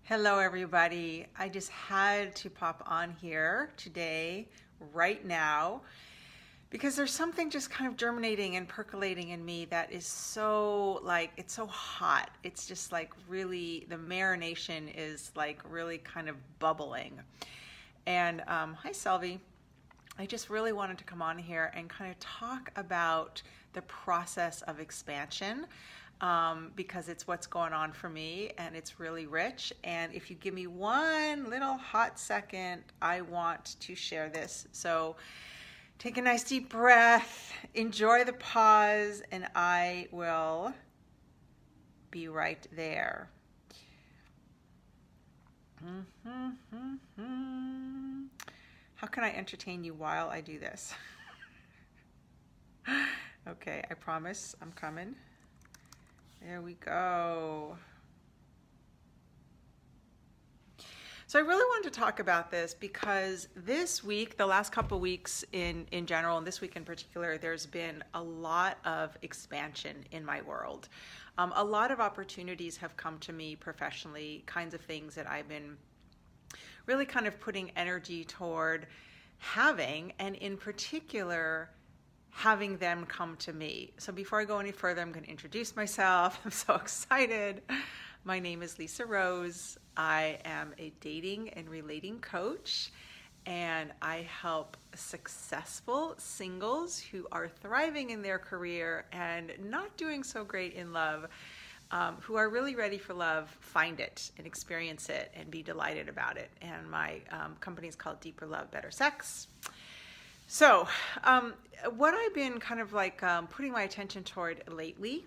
Hello, everybody. I just had to pop on here today, right now, because there's something just kind of germinating and percolating in me that is so it's so hot. It's just like really, the marination is like really kind of bubbling. And hi, Selvi. I just really wanted to come on here and kind of talk about the process of expansion. Because it's what's going on for me and it's really rich. And if you give me one little hot second, I want to share this. So take a nice deep breath, enjoy the pause, and I will be right there. How can I entertain you while I do this? Okay, I promise I'm coming. There we go. So I really wanted to talk about this because this week, the last couple of weeks in general, and this week in particular, there's been a lot of expansion in my world. A lot of opportunities have come to me professionally, kinds of things that I've been really kind of putting energy toward having, and in particular, having them come to me. So before I go any further, I'm going to introduce myself. I'm so excited. My name is Lisa Rose. I am a dating and relating coach, and I help successful singles who are thriving in their career and not doing so great in love, who are really ready for love, find it and experience it and be delighted about it. And my company is called Deeper Love, Better Sex. So what I've been kind of like putting my attention toward lately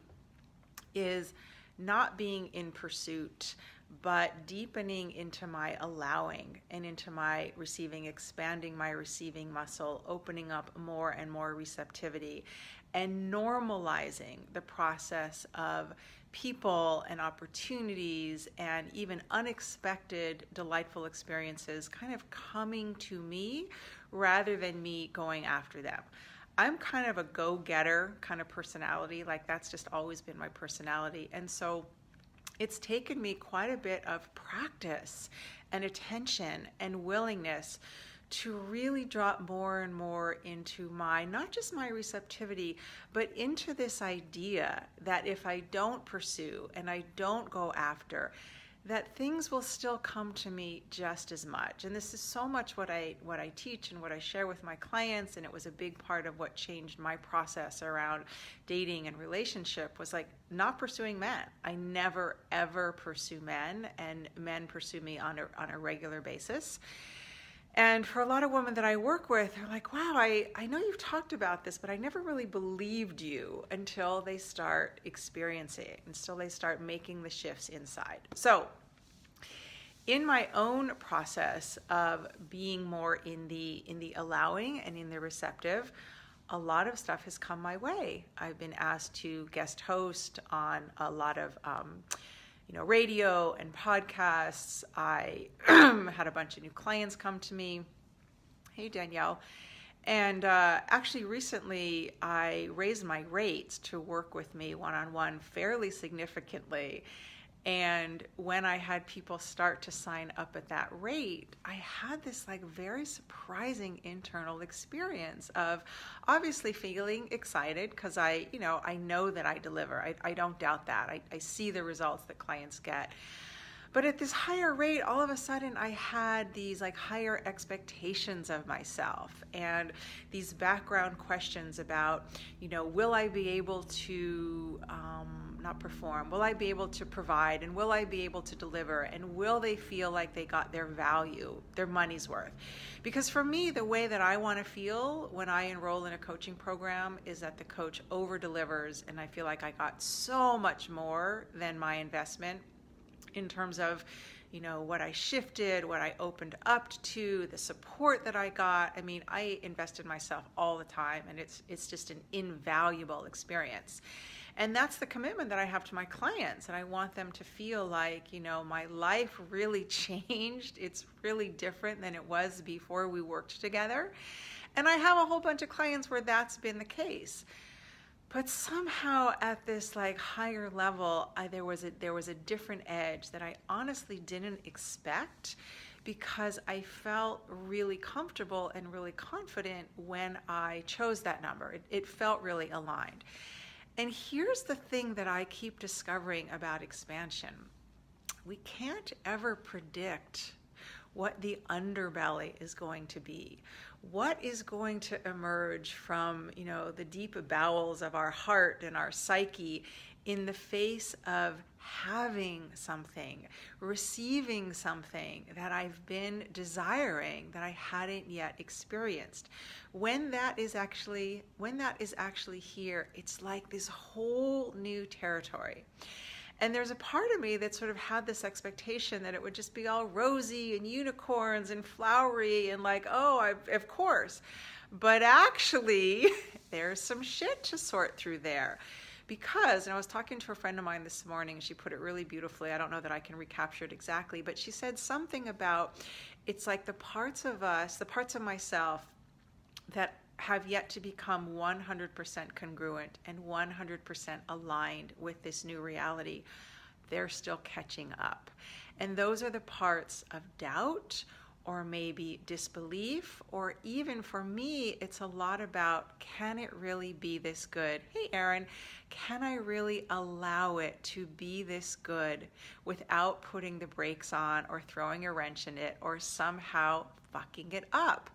is not being in pursuit, but deepening into my allowing and into my receiving, expanding my receiving muscle, opening up more and more receptivity, and normalizing the process of people and opportunities and even unexpected, delightful experiences kind of coming to me rather than me going after them. I'm kind of a go-getter kind of personality. Like, that's just always been my personality. And so it's taken me quite a bit of practice and attention and willingness to really drop more and more into my, not just my receptivity, but into this idea that if I don't pursue and I don't go after, that things will still come to me just as much. And this is so much what I teach and what I share with my clients, and it was a big part of what changed my process around dating and relationship, was like not pursuing men. I never ever pursue men, and men pursue me on a regular basis. And for a lot of women that I work with, they're like, wow, I know you've talked about this, but I never really believed you, until they start experiencing it, until they start making the shifts inside. So in my own process of being more in the allowing and in the receptive, a lot of stuff has come my way. I've been asked to guest host on a lot of radio and podcasts. I had a bunch of new clients come to me. Hey, Danielle. And actually recently I raised my rates to work with me one-on-one fairly significantly. And when I had people start to sign up at that rate, I had this like very surprising internal experience of obviously feeling excited because I know that I deliver. I don't doubt that. I see the results that clients get. But at this higher rate, all of a sudden I had these like higher expectations of myself and these background questions about, will I be able to not perform? Will I be able to provide? And will I be able to deliver? And will they feel like they got their value, their money's worth? Because for me, the way that I want to feel when I enroll in a coaching program is that the coach over delivers, and I feel like I got so much more than my investment in terms of, what I shifted, what I opened up to, the support that I got. I mean, I invested myself all the time, and it's just an invaluable experience. And that's the commitment that I have to my clients. And I want them to feel like, my life really changed. It's really different than it was before we worked together. And I have a whole bunch of clients where that's been the case. But somehow at this like higher level, there was a different edge that I honestly didn't expect, because I felt really comfortable and really confident when I chose that number. It felt really aligned. And here's the thing that I keep discovering about expansion. We can't ever predict what the underbelly is going to be. What is going to emerge from, the deep bowels of our heart and our psyche in the face of having something, receiving something that I've been desiring that I hadn't yet experienced. When that is actually here, it's like this whole new territory. And there's a part of me that sort of had this expectation that it would just be all rosy and unicorns and flowery and like, oh, of course. But actually, there's some shit to sort through there. Because, and I was talking to a friend of mine this morning, she put it really beautifully. I don't know that I can recapture it exactly, but she said something about, it's like the parts of us, the parts of myself that have yet to become 100% congruent and 100% aligned with this new reality, they're still catching up. And those are the parts of doubt, or maybe disbelief, or even for me, it's a lot about, can it really be this good? Hey, Erin, can I really allow it to be this good without putting the brakes on or throwing a wrench in it or somehow fucking it up?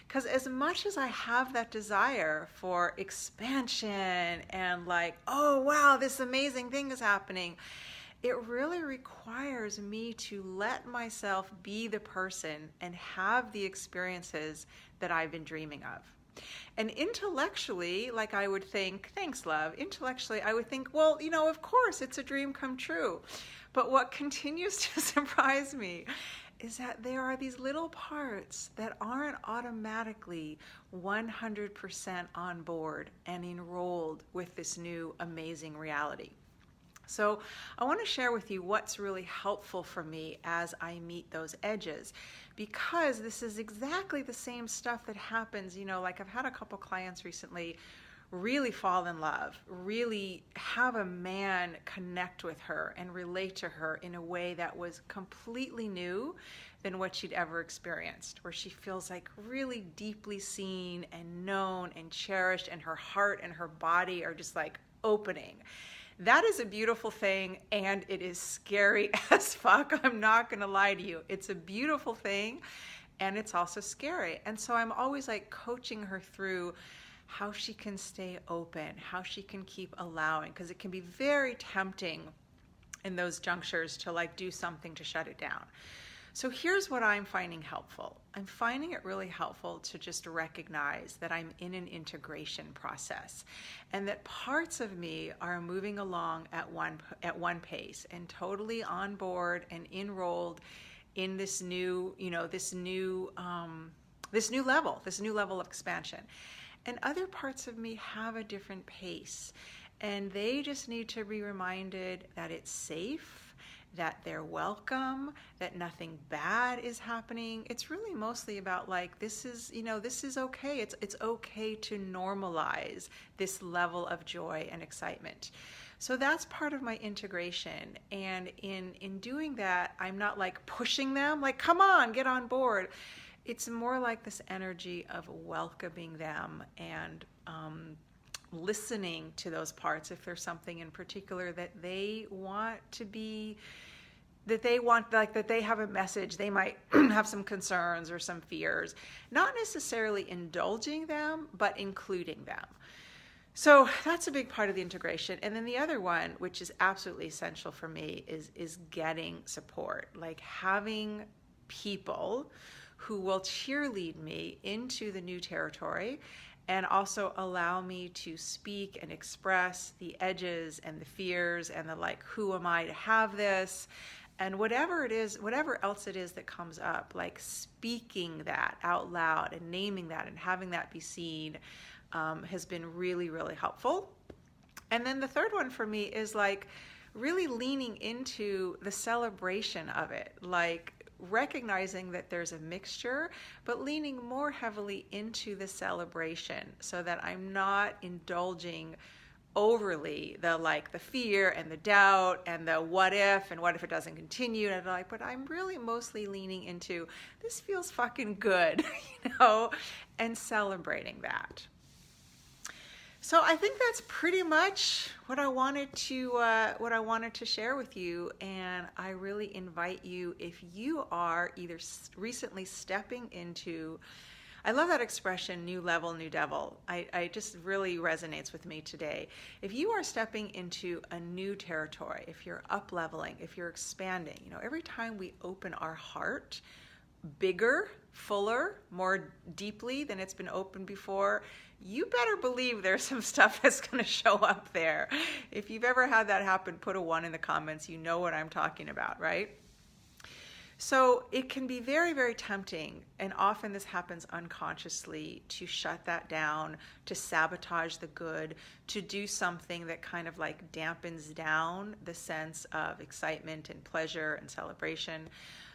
Because as much as I have that desire for expansion and like, oh, wow, this amazing thing is happening, it really requires me to let myself be the person and have the experiences that I've been dreaming of. And intellectually, like I would think, thanks, love, intellectually, I would think, well, of course, it's a dream come true. But what continues to surprise me is that there are these little parts that aren't automatically 100% on board and enrolled with this new amazing reality. So I want to share with you what's really helpful for me as I meet those edges, because this is exactly the same stuff that happens, like I've had a couple clients recently really fall in love, really have a man connect with her and relate to her in a way that was completely new than what she'd ever experienced, where she feels like really deeply seen and known and cherished, and her heart and her body are just like opening. That is a beautiful thing, and it is scary as fuck. I'm not going to lie to you. It's a beautiful thing, and it's also scary. And so I'm always like coaching her through how she can stay open, how she can keep allowing, because it can be very tempting in those junctures to like do something to shut it down. So here's what I'm finding helpful. I'm finding it really helpful to just recognize that I'm in an integration process, and that parts of me are moving along at one pace and totally on board and enrolled in this new level of expansion. And other parts of me have a different pace, and they just need to be reminded that it's safe, that they're welcome, that nothing bad is happening. It's really mostly about like, this is okay. It's okay to normalize this level of joy and excitement. So that's part of my integration. And in doing that, I'm not like pushing them, like, come on, get on board. It's more like this energy of welcoming them and listening to those parts if there's something in particular that they want to be, that they have a message, they might have some concerns or some fears, not necessarily indulging them, but including them. So that's a big part of the integration. And then the other one, which is absolutely essential for me, is getting support, like having people who will cheerlead me into the new territory and also allow me to speak and express the edges and the fears and the like, who am I to have this? And whatever it is, whatever else it is that comes up, like speaking that out loud and naming that and having that be seen has been really, really helpful. And then the third one for me is like really leaning into the celebration of it, like recognizing that there's a mixture, but leaning more heavily into the celebration so that I'm not indulging overly the fear and the doubt and the what if and what if it doesn't continue, and I'm like, but I'm really mostly leaning into this feels fucking good, and celebrating that. So I think that's pretty much what I wanted to share with you, and I really invite you, if you are either recently stepping into, I love that expression, new level, new devil. I just really resonates with me today. If you are stepping into a new territory, if you're up leveling, if you're expanding, every time we open our heart bigger, fuller, more deeply than it's been opened before, you better believe there's some stuff that's going to show up there. If you've ever had that happen, put a 1 in the comments. You know what I'm talking about, right? So it can be very, very tempting, and often this happens unconsciously, to shut that down, to sabotage the good, to do something that kind of dampens down the sense of excitement and pleasure and celebration.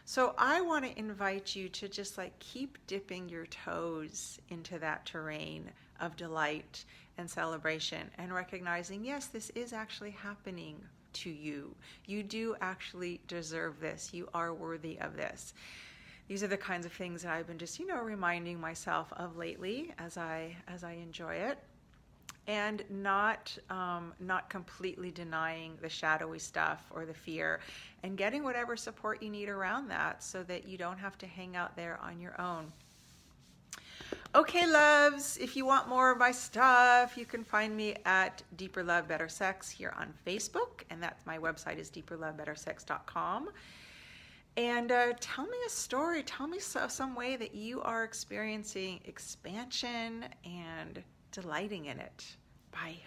So I want to invite you to just keep dipping your toes into that terrain of delight and celebration, and recognizing, yes, this is actually happening to you. You do actually deserve this. You are worthy of this. These are the kinds of things that I've been just, reminding myself of lately as I enjoy it, and not completely denying the shadowy stuff or the fear, and getting whatever support you need around that so that you don't have to hang out there on your own. Okay, loves, if you want more of my stuff, you can find me at Deeper Love, Better Sex here on Facebook, and that's my website is deeperlovebettersex.com. And tell me a story. Tell me some way that you are experiencing expansion and delighting in it. Bye.